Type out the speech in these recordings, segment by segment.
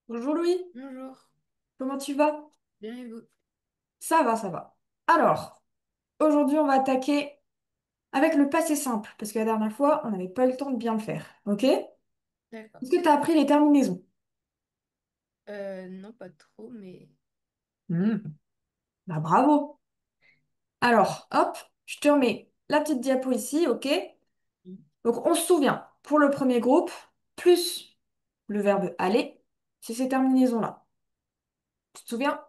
Bonjour Louis, Bonjour, comment tu vas? bien et vous? Ça va, ça va. Alors, aujourd'hui on va attaquer avec le passé simple, parce que la dernière fois on n'avait pas eu le temps de bien le faire, ok? Est-ce D'accord. que tu as appris les terminaisons? Non, pas trop, mais Hmm, bah bravo! Alors, hop, je te remets la petite diapo ici, ok? oui. Donc on se souvient, pour le premier groupe, plus le verbe aller, c'est ces terminaisons-là. Tu te souviens?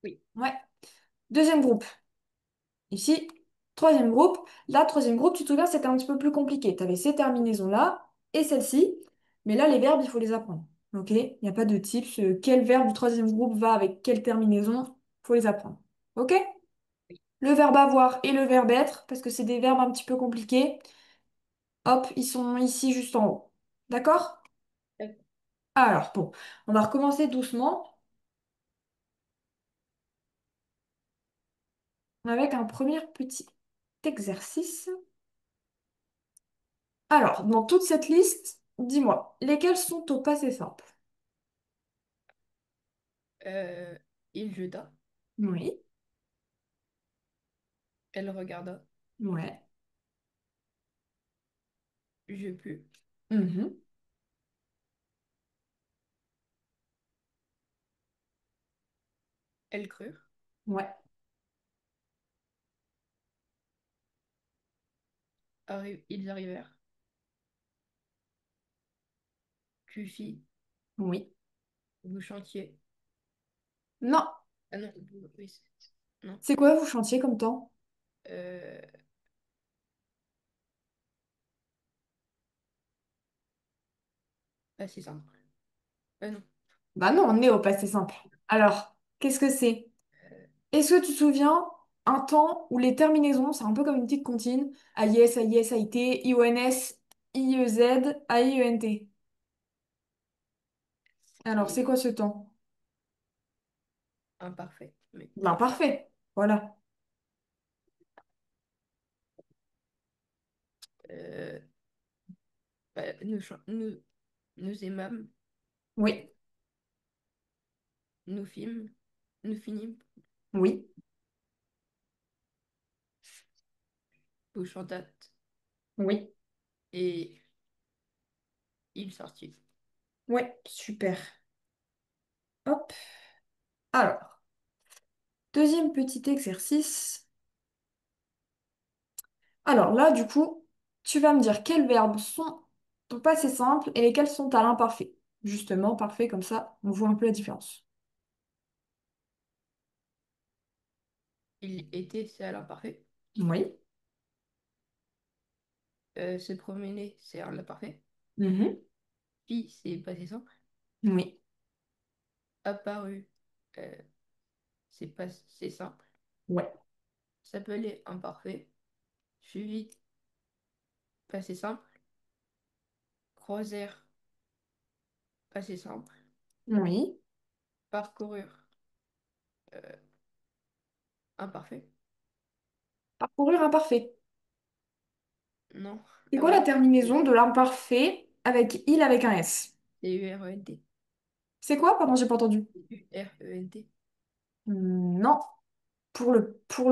Oui. Ouais. Deuxième groupe. Ici, troisième groupe. Là, troisième groupe, tu te souviens, c'était un petit peu plus compliqué. Tu avais ces terminaisons-là et celle-ci. Mais là, les verbes, il faut les apprendre. OK? Il n'y a pas de tips. Quel verbe du troisième groupe va avec quelle terminaison? Il faut les apprendre. OK? Le verbe avoir et le verbe être, parce que c'est des verbes un petit peu compliqués. Hop, ils sont ici juste en haut. D'accord? D'accord. Alors, bon, on va recommencer doucement avec un premier petit exercice. Alors, dans toute cette liste, dis-moi, lesquels sont au passé simple? Euh, il jeta, Oui, elle regarda, ouais. je pus, Mhm. elles crurent, Ouais, ils arrivèrent, tu fis, oui. vous chantiez. Non, Ah non, oui, non. c'est quoi vous chantiez comme temps? Euh, Pas si simple. Non. Bah non, on est au passé simple. Alors, qu'est-ce que c'est? Euh, Est-ce que tu te souviens un temps où les terminaisons, c'est un peu comme une petite comptine, AIS, AIS, AIT, IONS, IEZ, AIENT. Alors, c'est c'est quoi ce temps? imparfait. Mais L'imparfait. Voilà. euh, nous aimâmes, Oui, nous fîmes, nous finîmes, oui, vous chantâtes, oui. et il sortit. Ouais, super. Hop. Alors, deuxième petit exercice. Alors là, du coup, tu vas me dire quels verbes sont au passé simple et lesquels sont à l'imparfait. Justement, parfait, comme ça, on voit un peu la différence. Il était, c'est à l'imparfait. Oui. Se promener, c'est à l'imparfait. Mhm. Puis, c'est passé simple. Oui. Apparu, euh, c'est simple. Ouais. S'appeler imparfait. Suivi, passé simple. Croisèrent, passé simple. Oui. Parcourir, euh, imparfait. Parcourir imparfait. Non. C'est Ah quoi la oui, terminaison c'est de l'imparfait avec il avec un S? URENT. C'est quoi? Pardon, j'ai pas entendu. URENT. Non. Pour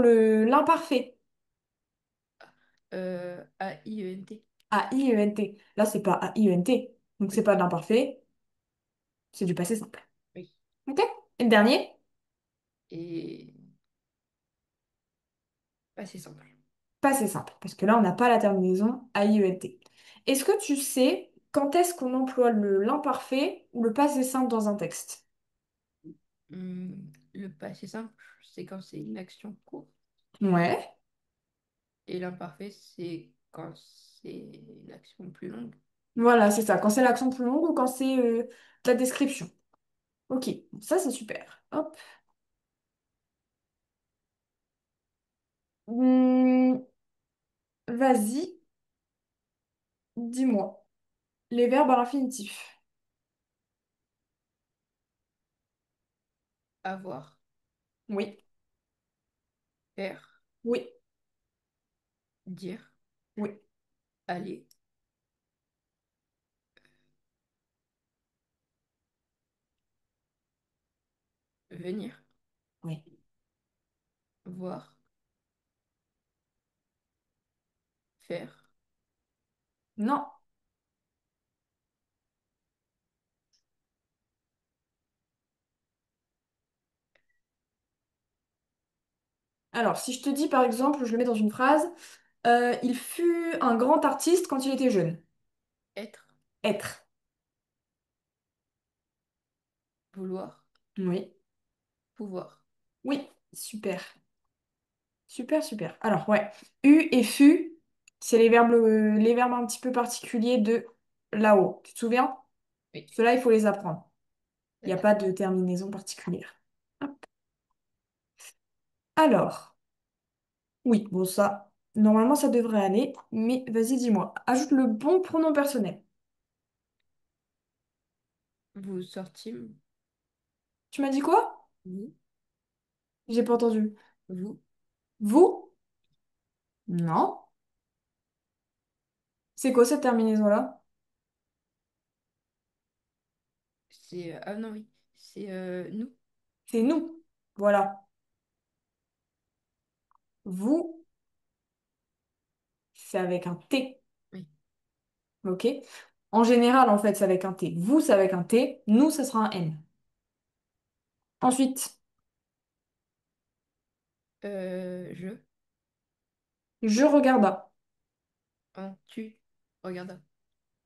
le l'imparfait. AIENT. A-I-E-N-T. Là, c'est pas A-I-E-N-T. Donc, c'est Oui, pas de l'imparfait, c'est du passé simple. oui. Ok? Et le dernier? Et passé simple. Passé simple, parce que là, on n'a pas la terminaison A-I-E-N-T. Est-ce que tu sais quand est-ce qu'on emploie l'imparfait ou le passé simple dans un texte? Le passé simple, c'est quand c'est une action courte. Ouais. Et l'imparfait, c'est quand c'est une action plus longue. Voilà, c'est ça. Quand c'est l'accent plus long ou quand c'est la description. Ok, ça c'est super. Hop. Hmm, vas-y, dis-moi. Les verbes à l'infinitif. Avoir, Oui, faire, oui, dire, oui. aller, venir, Oui. voir, faire, Non. Alors, si je te dis par exemple, je le mets dans une phrase, il fut un grand artiste quand il était jeune. être, Être. vouloir, Oui. pouvoir. Oui. Super. Super, super. Alors, ouais. Eu et fut, c'est les verbes un petit peu particuliers de là-haut. Tu te souviens? Oui, Ceux-là, il faut les apprendre. Il n'y a d'accord. pas de terminaison particulière. Hop. Alors, oui, bon, ça, normalement, ça devrait aller. Mais vas-y, dis-moi. Ajoute le bon pronom personnel. Vous sortîmes, Tu m'as dit quoi? vous, J'ai pas entendu. vous, Vous? Non. C'est quoi cette terminaison-là? c'est... ah non, oui, c'est nous. C'est nous. Voilà. Vous, c'est avec un T. Oui. OK? En général, en fait, c'est avec un T. Vous, c'est avec un T. Nous, ça sera un N. Ensuite, Je, je regarda. tu, regarda.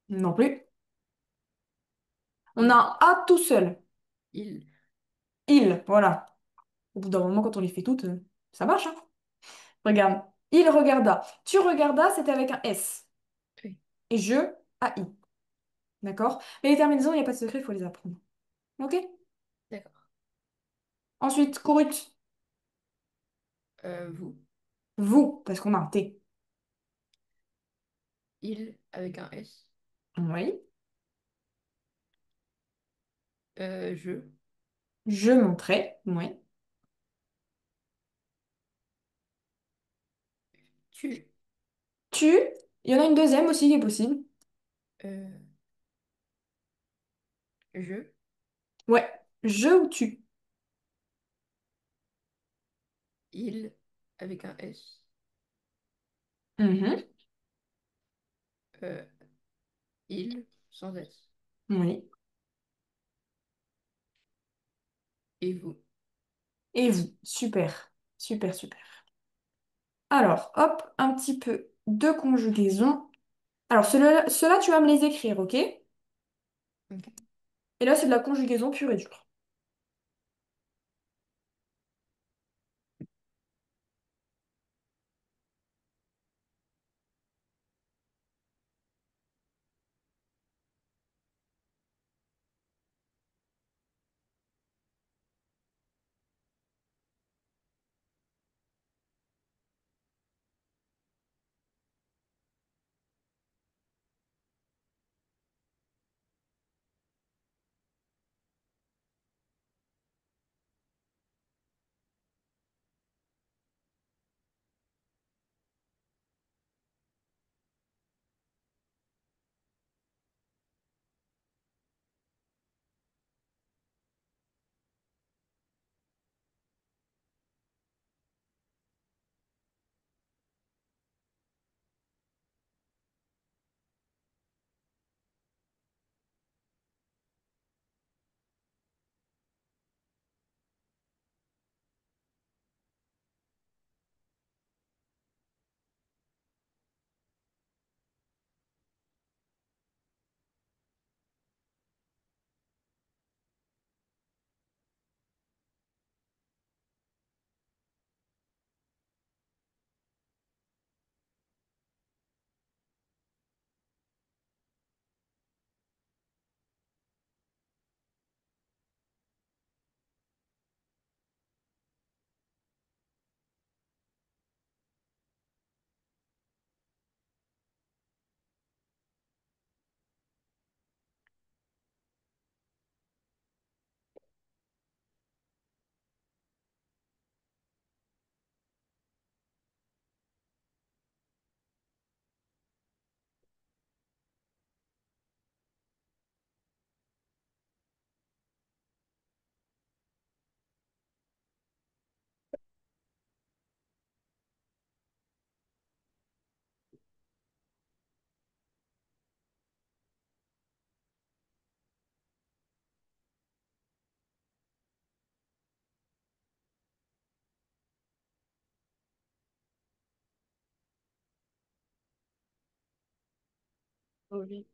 Non plus. On a Il, un A tout seul. il, Il, voilà. Au bout d'un moment, quand on les fait toutes, ça marche, hein? Regarde. Il regarda. Tu regardas, c'était avec un S. oui, Et je, AI. D'accord? Mais les terminaisons, il n'y a pas de secret, il faut les apprendre. OK? d'accord. Ensuite, courut. Vous, Vous, parce qu'on a un T. il, avec un S. Oui. Je, Je montrais. Oui. tu, Tu. Il y en a une deuxième aussi qui est possible. euh, je, Ouais. Je ou tu. il, avec un S. Mhm. Euh, il, sans S. Oui. Et vous. Et vous. Super. Super, super. Alors, hop, un petit peu de conjugaison. Alors, ceux-là, tu vas me les écrire, ok? Et Ok. là, c'est de la conjugaison pure et dure. Oui.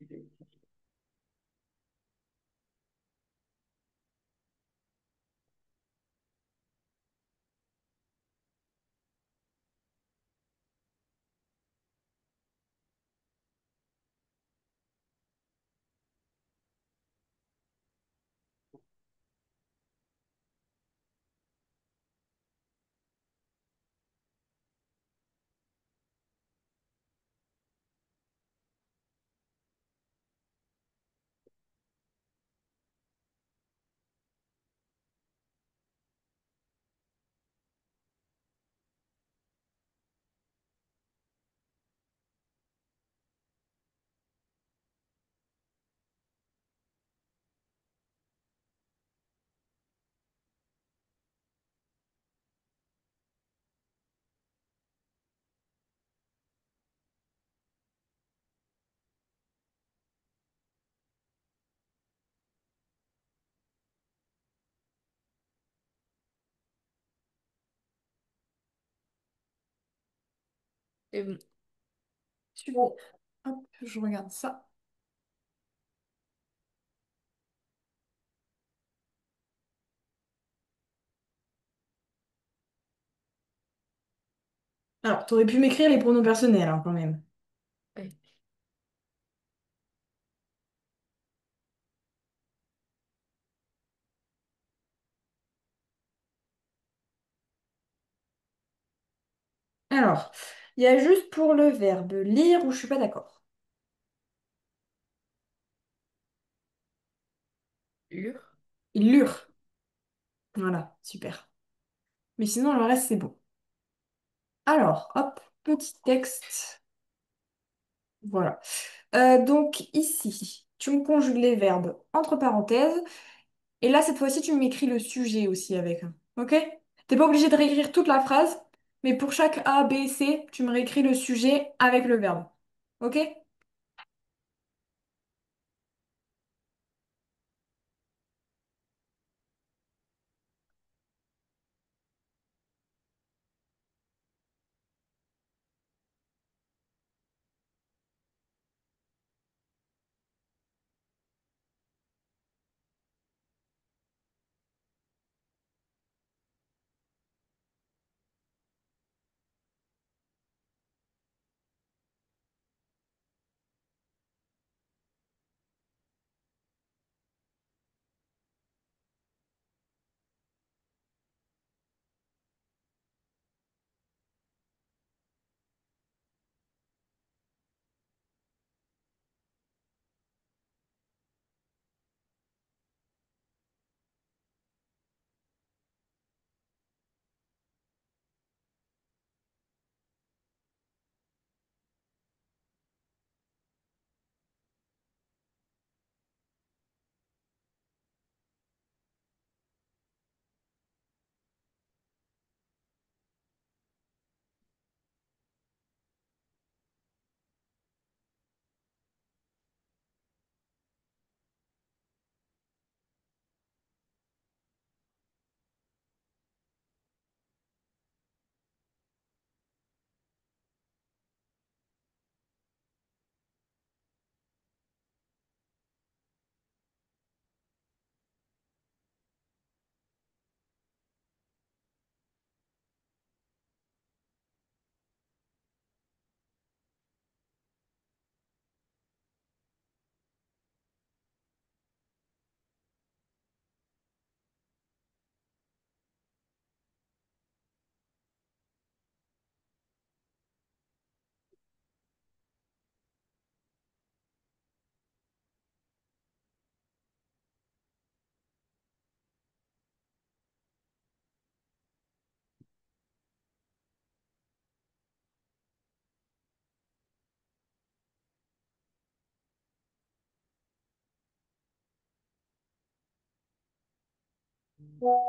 C'est bon. Super. Hop, je regarde ça. Alors, t'aurais pu m'écrire les pronoms personnels, hein, quand même. Ouais. Alors, il y a juste pour le verbe lire où je suis pas d'accord. Lure. Lure. Voilà, super. Mais sinon, le reste, c'est bon. Alors, hop, petit texte. Voilà. Donc, ici, tu me conjugues les verbes entre parenthèses. Et là, cette fois-ci, tu m'écris le sujet aussi avec. Hein. Ok? T'es pas obligé de réécrire toute la phrase, mais pour chaque A, B, C, tu me réécris le sujet avec le verbe. Ok?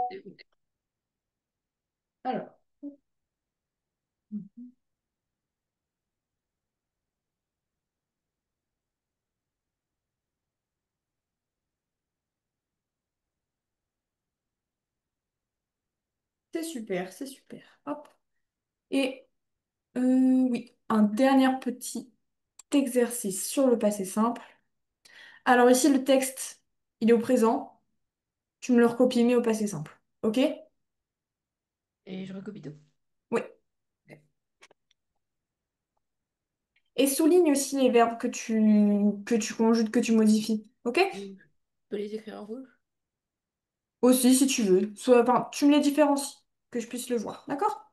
C'est bon. Alors. Mhm. C'est super, c'est super. Hop. Et oui, un dernier petit exercice sur le passé simple. Alors ici, le texte, il est au présent. Tu me le recopies, mais au passé simple. Ok? Et je recopie tout. Oui. Ok. Et souligne aussi les verbes que tu conjugues, que tu modifies. Ok? Je peux les écrire en rouge? Aussi, si tu veux. Soit, enfin, tu me les différencies, que je puisse le voir. D'accord?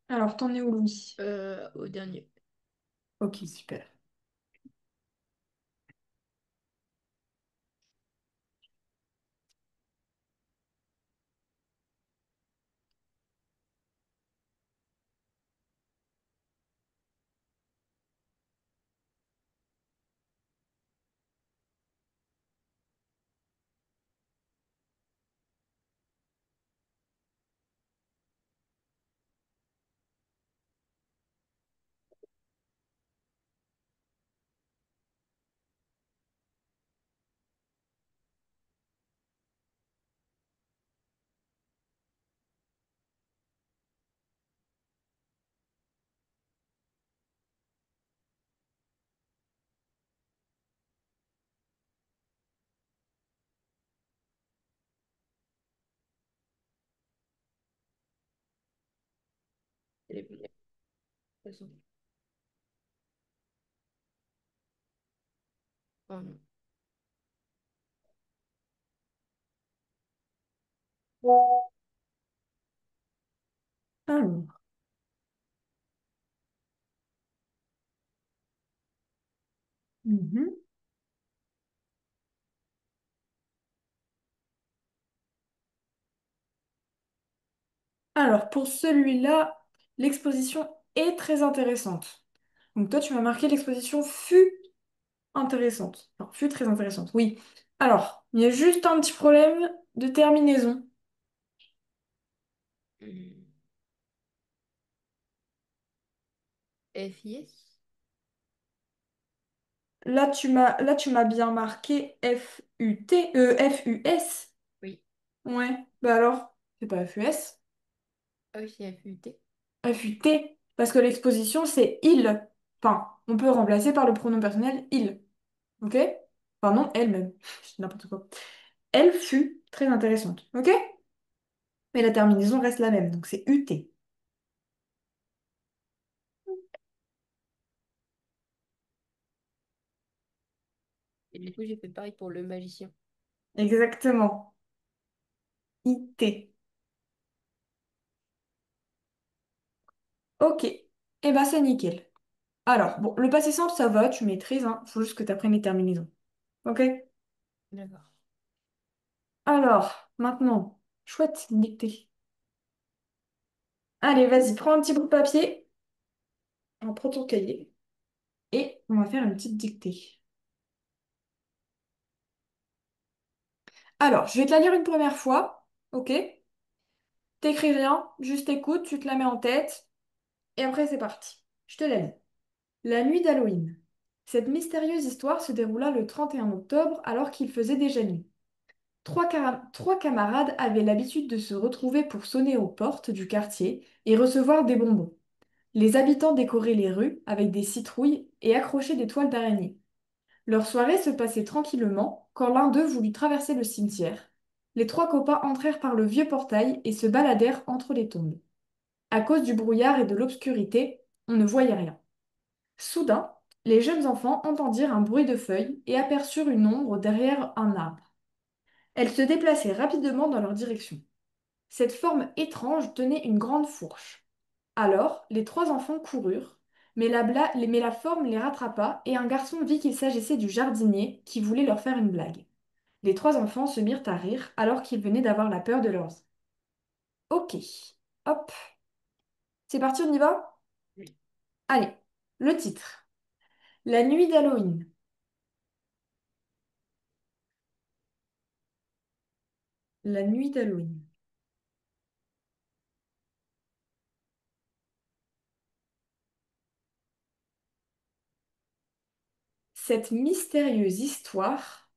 Alors, t'en es où, Louis? Au dernier. Ok, super. Elle est bonne, de toute façon. Oh non. Alors, mhm. Alors, pour celui-là, l'exposition est très intéressante. Donc, toi, tu m'as marqué l'exposition fut intéressante. Enfin, fut très intéressante, oui. Alors, il y a juste un petit problème de terminaison. Hmm. FIS? Là, tu m'as bien marqué FUS. Oui. Ouais. Bah alors, c'est pas FUS, Ah oui, c'est FUT. FUT. Parce que l'exposition, c'est il. Enfin, on peut remplacer par le pronom personnel il. Ok? Enfin, non, elle-même. Je dis n'importe quoi. Elle fut très intéressante. Ok? Mais la terminaison reste la même. Donc, c'est UT. Et du coup, j'ai fait pareil pour le magicien. Exactement. IT. Ok. Eh ben, c'est nickel. Alors, bon, le passé simple, ça va, tu maîtrises, hein. Faut juste que tu apprennes les terminaisons. Ok? D'accord. Alors, maintenant, chouette dictée. Allez, vas-y, prends un petit bout de papier, prends ton cahier, et on va faire une petite dictée. Alors, je vais te la lire une première fois, ok? T'écris rien, juste écoute, tu te la mets en tête, et après c'est parti. Je te la lis. La nuit d'Halloween. Cette mystérieuse histoire se déroula le 31 octobre alors qu'il faisait déjà nuit. Trois camarades avaient l'habitude de se retrouver pour sonner aux portes du quartier et recevoir des bonbons. Les habitants décoraient les rues avec des citrouilles et accrochaient des toiles d'araignée. Leur soirée se passait tranquillement quand l'un d'eux voulut traverser le cimetière. Les trois copains entrèrent par le vieux portail et se baladèrent entre les tombes. À cause du brouillard et de l'obscurité, on ne voyait rien. Soudain, les jeunes enfants entendirent un bruit de feuilles et aperçurent une ombre derrière un arbre. Elle se déplaçait rapidement dans leur direction. Cette forme étrange tenait une grande fourche. Alors, les trois enfants coururent, mais la forme les rattrapa et un garçon vit qu'il s'agissait du jardinier qui voulait leur faire une blague. Les trois enfants se mirent à rire alors qu'ils venaient d'avoir la peur de leurs... Ok, hop, c'est parti, on y va? Oui. Allez, le titre. La nuit d'Halloween. La nuit d'Halloween. Cette mystérieuse histoire,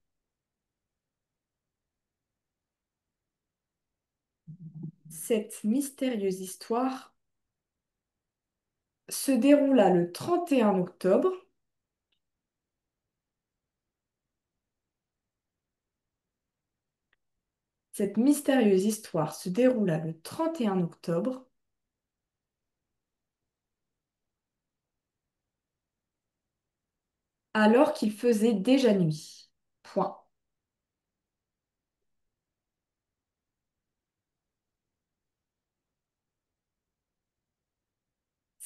cette mystérieuse histoire se déroula le 31 octobre. Cette mystérieuse histoire se déroula le 31 octobre, alors qu'il faisait déjà nuit. Point.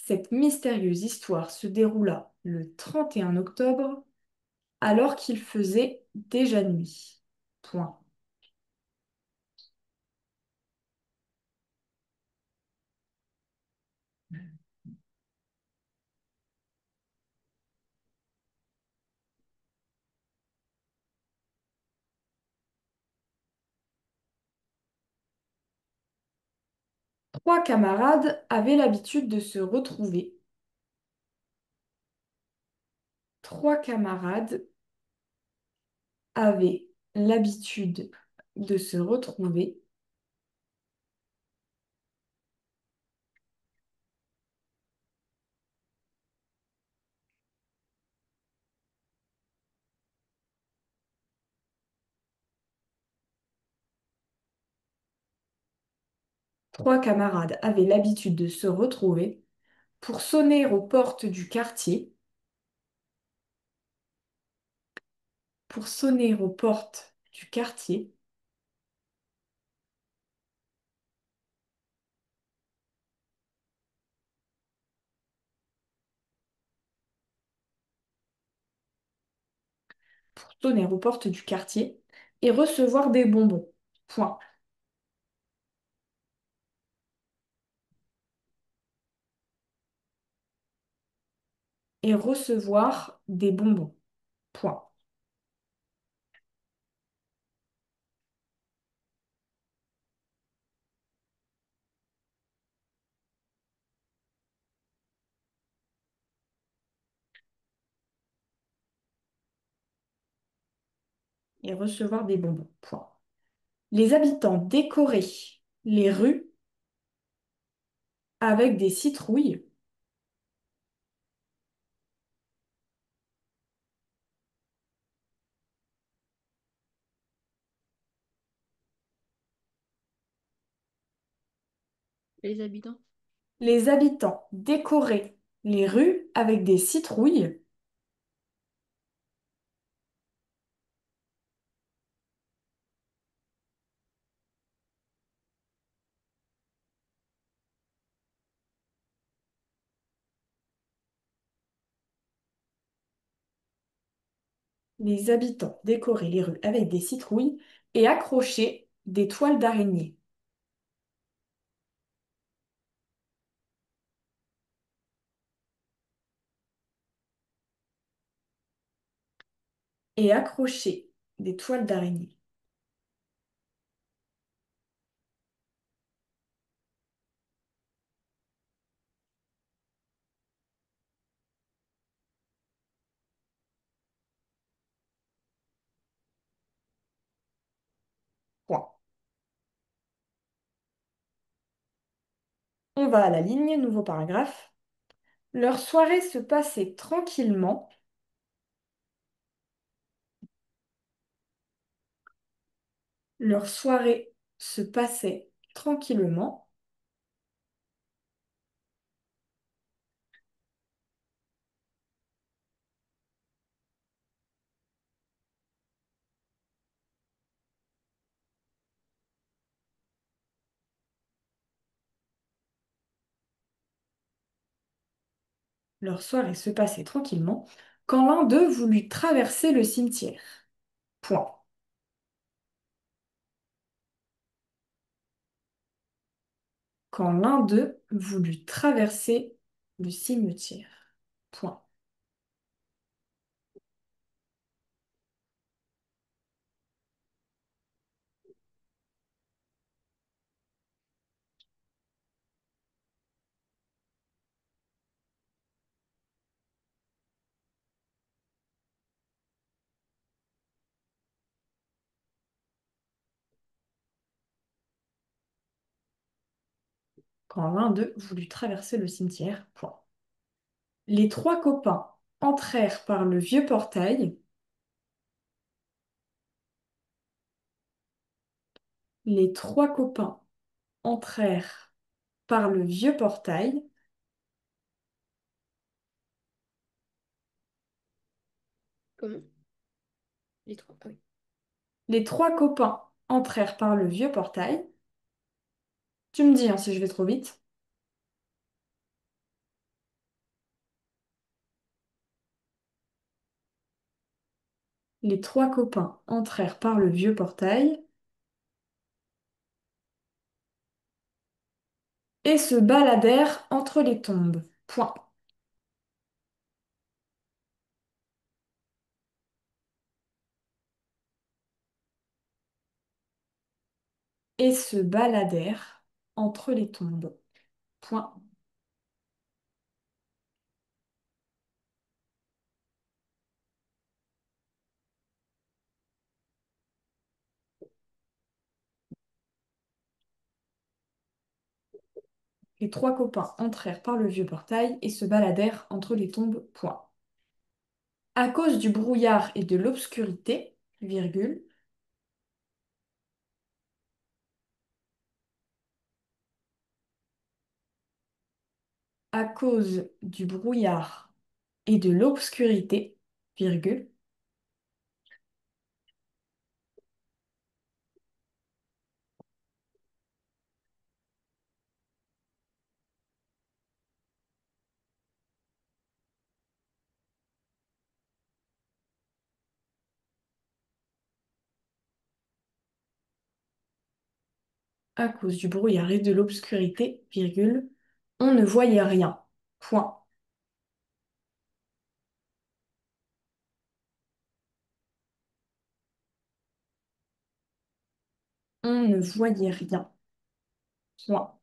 Cette mystérieuse histoire se déroula le 31 octobre, alors qu'il faisait déjà nuit. Point. Trois camarades avaient l'habitude de se retrouver. Trois camarades avaient l'habitude de se retrouver. Trois camarades avaient l'habitude de se retrouver pour sonner aux portes du quartier, pour sonner aux portes du quartier, pour sonner aux portes du quartier et recevoir des bonbons. Point. Et recevoir des bonbons. Point. Et recevoir des bonbons. Point. Les habitants décoraient les rues avec des citrouilles. Les habitants? Les habitants décoraient les rues avec des citrouilles Les habitants décoraient les rues avec des citrouilles et accrochaient des toiles d'araignée. Et accrochaient des toiles d'araignée. Point. On va à la ligne, nouveau paragraphe. Leur soirée se passait tranquillement. Leur soirée se passait tranquillement. Leur soirée se passait tranquillement quand l'un d'eux voulut traverser le cimetière. Point. Quand l'un d'eux voulut traverser le cimetière. Point. Quand l'un d'eux voulut traverser le cimetière. Point. Les trois copains entrèrent par le vieux portail. Les trois copains entrèrent par le vieux portail. Comment? Les trois. Ah oui. Les trois copains entrèrent par le vieux portail. Tu me dis hein, si je vais trop vite. Les trois copains entrèrent par le vieux portail et se baladèrent entre les tombes. Point. Et se baladèrent entre les tombes. Point. Les trois copains entrèrent par le vieux portail et se baladèrent entre les tombes. Point. À cause du brouillard et de l'obscurité, virgule, à cause du brouillard et de l'obscurité, virgule, à cause du brouillard et de l'obscurité, virgule, on ne voyait rien. Point. On ne voyait rien. Point.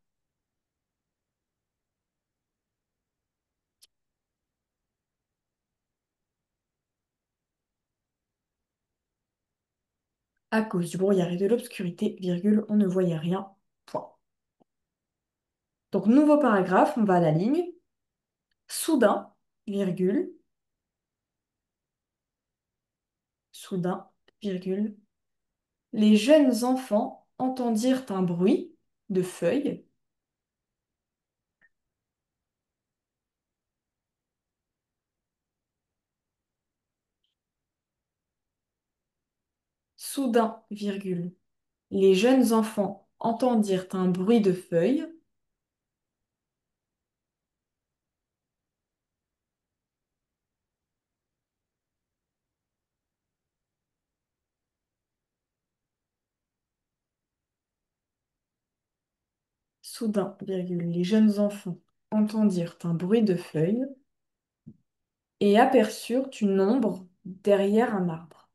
À cause du brouillard et de l'obscurité, virgule, on ne voyait rien. Point. Donc, nouveau paragraphe, on va à la ligne. Soudain, virgule, soudain, virgule, les jeunes enfants entendirent un bruit de feuilles. Soudain, virgule, les jeunes enfants entendirent un bruit de feuilles. Soudain, virgule, les jeunes enfants entendirent un bruit de feuilles et aperçurent une ombre derrière un arbre.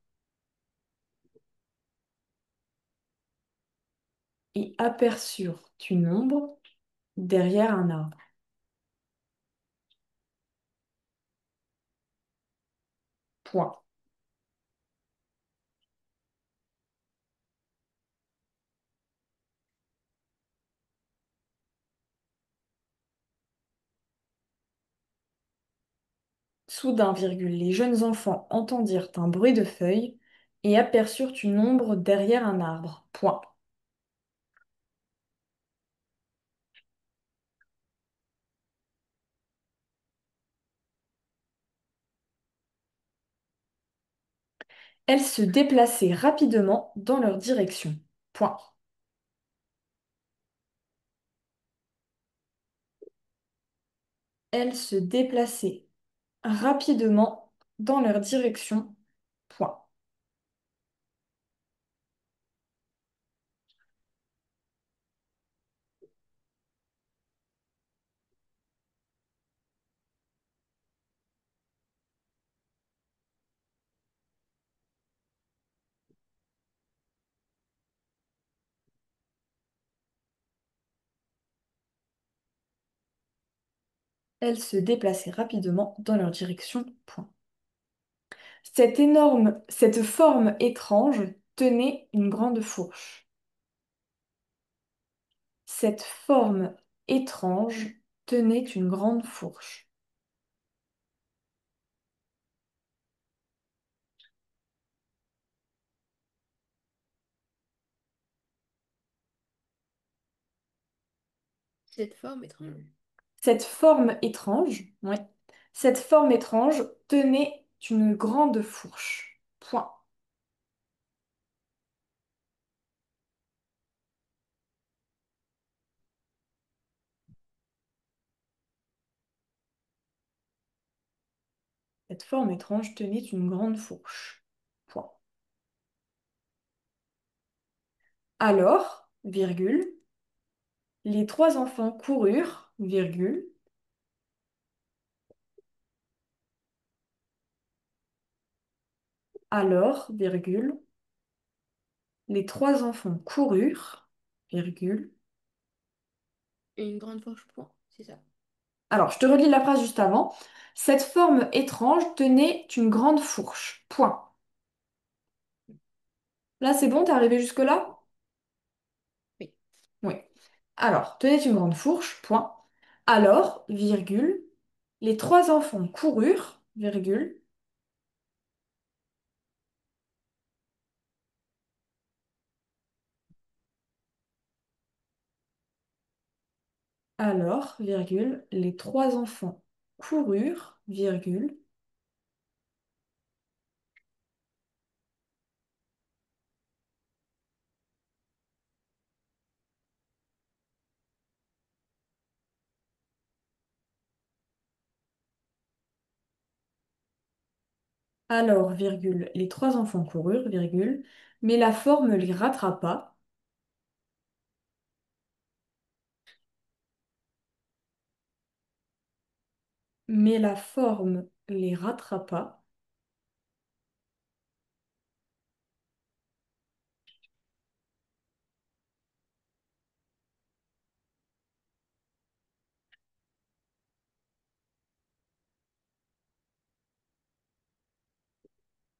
Et aperçurent une ombre derrière un arbre. Point. Soudain, virgule, les jeunes enfants entendirent un bruit de feuilles et aperçurent une ombre derrière un arbre. Point. Elles se déplaçaient rapidement dans leur direction. Point. Elles se déplaçaient rapidement dans leur direction. Point. Elles se déplaçaient rapidement dans leur direction. Point. Cette forme étrange tenait une grande fourche. Cette forme étrange tenait une grande fourche. Cette forme étrange. Cette forme étrange, ouais, cette forme étrange tenait une grande fourche. Point. Cette forme étrange tenait une grande fourche. Point. Alors, virgule, les trois enfants coururent, virgule. Alors, virgule, les trois enfants coururent, virgule. Et une grande fourche point, c'est ça. Alors, je te relis la phrase juste avant. Cette forme étrange tenait une grande fourche. Point. Là, c'est bon, t'es arrivé jusque-là? Oui. Oui. Alors, tenait une grande fourche. Point. Alors, virgule, les trois enfants coururent, virgule. Alors, virgule, les trois enfants coururent, virgule. Alors, virgule, les trois enfants coururent, virgule, mais la forme les rattrapa. Mais la forme les rattrapa.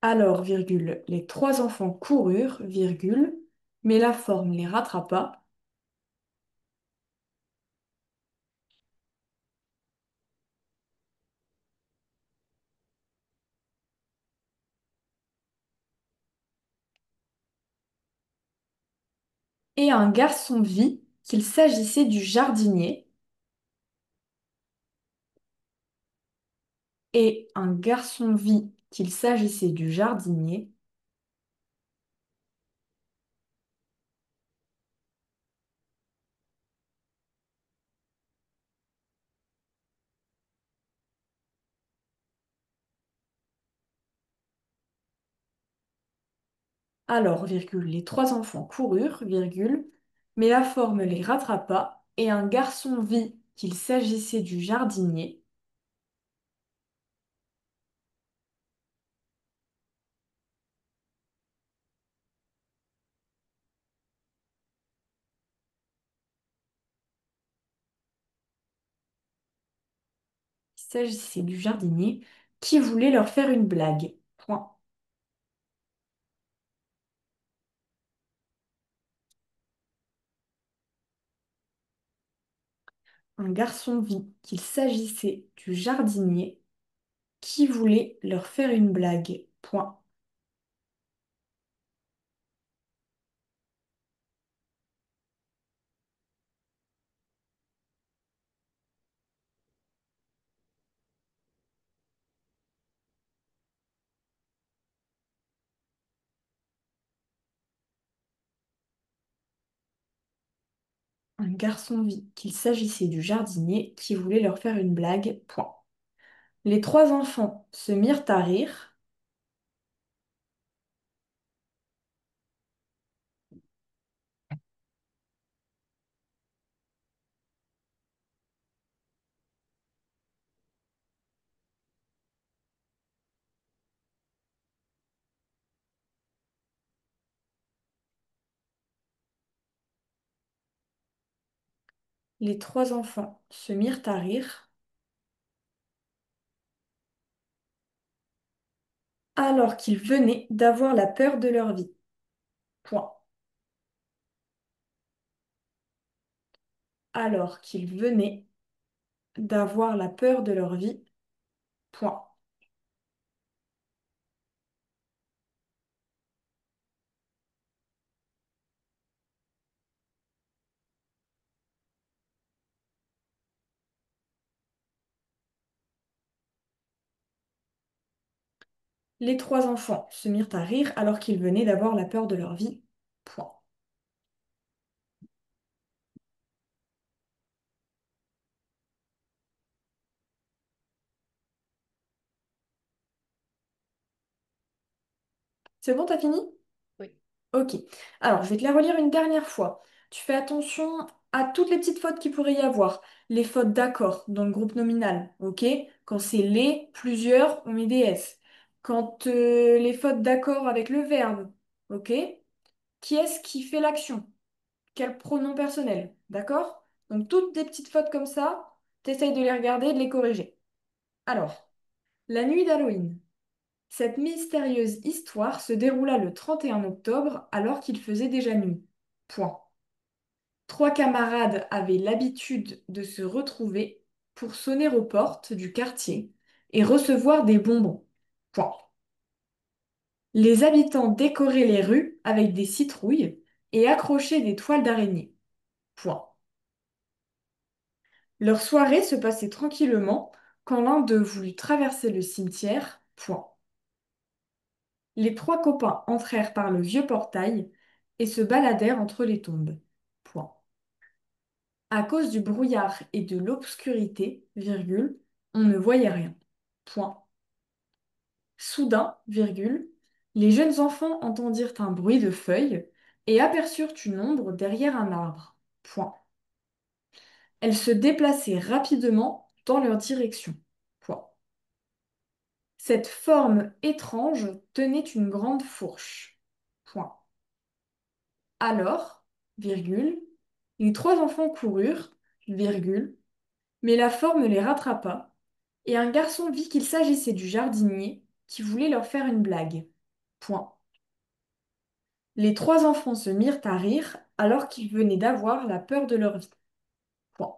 Alors, virgule, les trois enfants coururent, virgule, mais la forme les rattrapa. Et un garçon vit qu'il s'agissait du jardinier. Et un garçon vit qu'il s'agissait du jardinier. Alors, virgule, les trois enfants coururent, virgule, mais la forme les rattrapa. Et un garçon vit qu'il s'agissait du jardinier. Il s'agissait du jardinier qui voulait leur faire une blague. Point. Un garçon vit qu'il s'agissait du jardinier qui voulait leur faire une blague. Point. Un garçon vit qu'il s'agissait du jardinier qui voulait leur faire une blague. Point. Les trois enfants se mirent à rire. Les trois enfants se mirent à rire alors qu'ils venaient d'avoir la peur de leur vie. Point. Alors qu'ils venaient d'avoir la peur de leur vie. Point. Les trois enfants se mirent à rire alors qu'ils venaient d'avoir la peur de leur vie. Point. C'est bon, t'as fini? Oui. Ok. Alors, je vais te la relire une dernière fois. Tu fais attention à toutes les petites fautes qu'il pourrait y avoir. Les fautes d'accord dans le groupe nominal, ok? Quand c'est les, plusieurs, on met des S. Quand les fautes d'accord avec le verbe, ok? Qui est-ce qui fait l'action? Quel pronom personnel, d'accord? Donc, toutes des petites fautes comme ça, t'essayes de les regarder et de les corriger. Alors, la nuit d'Halloween. Cette mystérieuse histoire se déroula le 31 octobre alors qu'il faisait déjà nuit. Point. Trois camarades avaient l'habitude de se retrouver pour sonner aux portes du quartier et recevoir des bonbons. Point. Les habitants décoraient les rues avec des citrouilles et accrochaient des toiles d'araignée. Point. Leur soirée se passait tranquillement quand l'un d'eux voulut traverser le cimetière. Point. Les trois copains entrèrent par le vieux portail et se baladèrent entre les tombes. Point. À cause du brouillard et de l'obscurité, virgule, on ne voyait rien. Point. Soudain, virgule, les jeunes enfants entendirent un bruit de feuilles et aperçurent une ombre derrière un arbre. Point. Elle se déplaçait rapidement dans leur direction. Point. Cette forme étrange tenait une grande fourche. Point. Alors, virgule, les trois enfants coururent, virgule, mais la forme les rattrapa, et un garçon vit qu'il s'agissait du jardinier qui voulait leur faire une blague. Point. Les trois enfants se mirent à rire alors qu'ils venaient d'avoir la peur de leur vie. Point.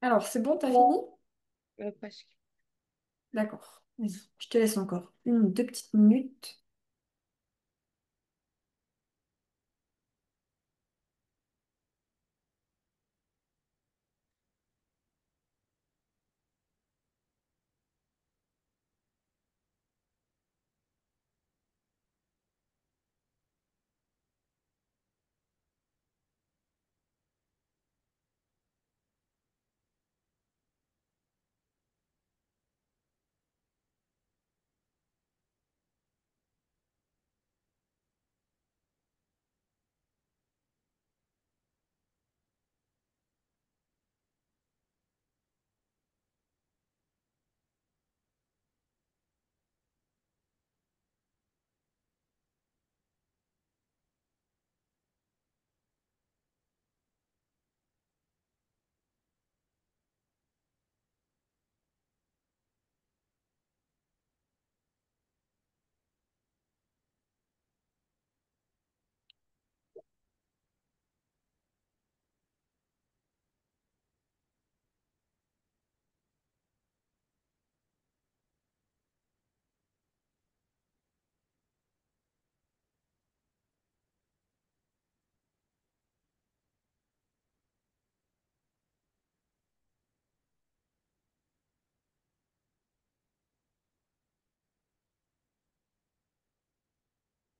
Alors, c'est bon, t'as fini? Presque. D'accord. Vas-y, je te laisse encore une ou deux petites minutes.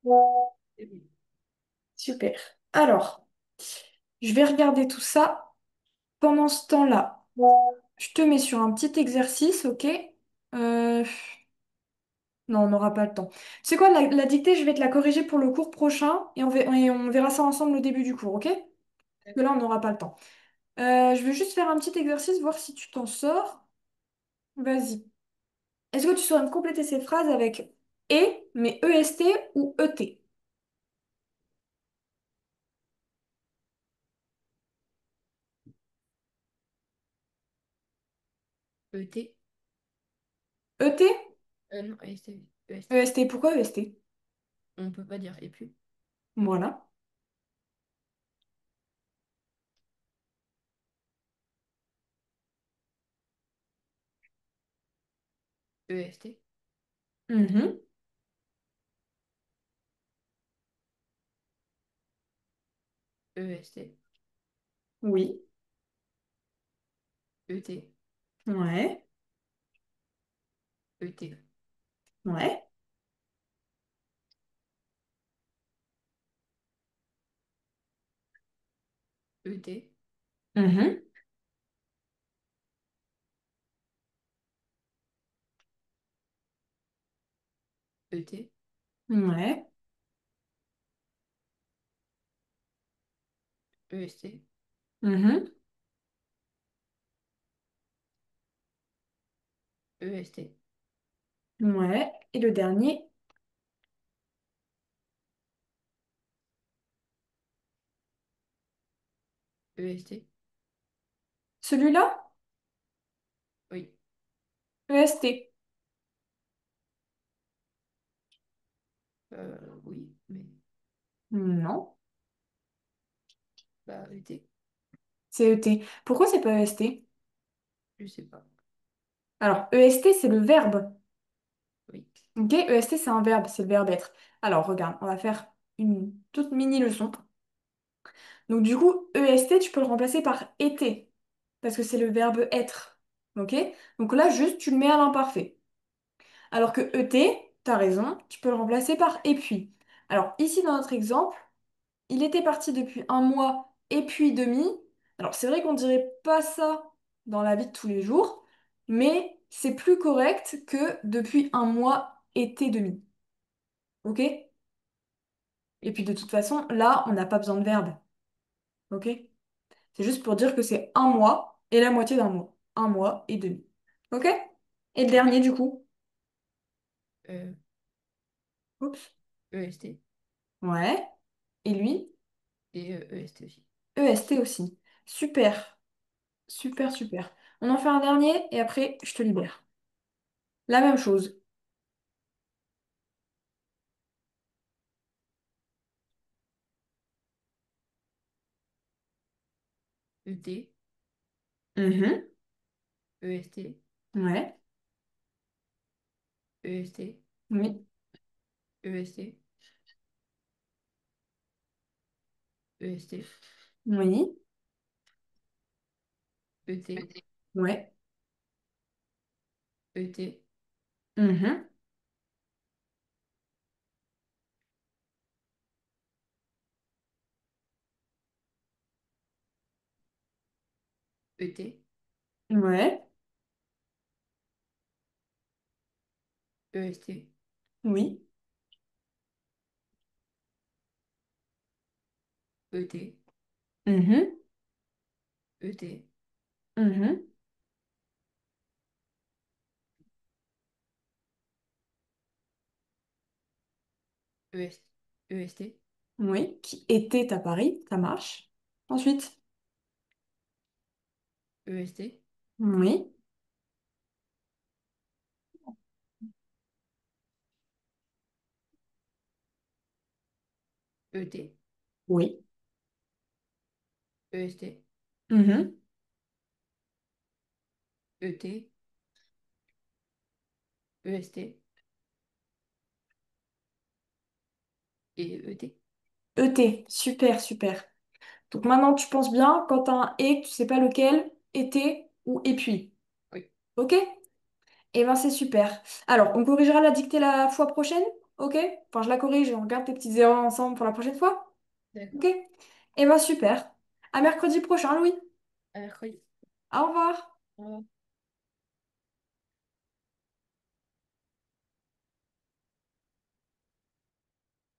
Et oui. Super. Alors, je vais regarder tout ça. Pendant ce temps-là, je te mets sur un petit exercice, ok? Euh, Non, on n'aura pas le temps. C'est quoi la dictée? Je vais te la corriger pour le cours prochain et on verra ça ensemble au début du cours, ok? Parce que là, on n'aura pas le temps. Je vais juste faire un petit exercice, voir si tu t'en sors. Vas-y. Est-ce que tu saurais me compléter ces phrases avec et, mais EST ou ET? ET. ET? Non, EST. EST. EST, pourquoi EST? On peut pas dire et puis. Voilà. EST. Mhm. EST. Oui. ET. Ouais. ET. Ouais. ET. Mhm. ET. Ouais. EST. Mhm. EST. Ouais. Et le dernier, EST. celui-là? Oui. EST. Oui, mais Non. bah ET. C'est ET. Pourquoi c'est pas EST? Je sais pas. Alors, EST, c'est le verbe. Oui. Ok, EST, c'est un verbe, c'est le verbe être. Alors, regarde, on va faire une toute mini leçon. Donc, du coup, EST, tu peux le remplacer par été, parce que c'est le verbe être. Ok? Donc là, juste, tu le mets à l'imparfait. Alors que ET, t'as raison, tu peux le remplacer par et puis. Alors, ici, dans notre exemple, il était parti depuis un mois et puis demi. Alors, c'est vrai qu'on dirait pas ça dans la vie de tous les jours, mais c'est plus correct que depuis un mois été demi. Ok? Et Oui. puis de toute façon, là, on n'a pas besoin de verbe. Ok? C'est juste pour dire que c'est un mois et la moitié d'un mois. Un mois et demi. Ok? Et le Oui. dernier, du coup? Euh, Oups. EST. Ouais. Et lui? Et EST aussi. EST aussi. Super. Super, super. On en fait un dernier et après, je te libère. La même chose. ET. Mhm. EST. Ouais. EST. Oui. EST. EST. Oui. ET. Ouais. ET. Mhm. ET. Ouais. EST. Oui. ET. Mhm. ET. Mhm. EST. EST. Oui. Qui était à Paris, ça marche. Ensuite. EST. Oui. ET. Oui. EST. Mhm. ET. EST. Et ET. ET. Super, super. Donc maintenant, tu penses bien, quand t'as un et, que tu sais pas lequel, été ou et puis. Oui. Ok? Eh ben, c'est super. Alors, on corrigera la dictée la fois prochaine? Ok? Enfin, je la corrige et on regarde tes petites erreurs ensemble pour la prochaine fois. Ok? D'accord. Eh ben super. À mercredi prochain, Louis. À mercredi. Au revoir. Au revoir.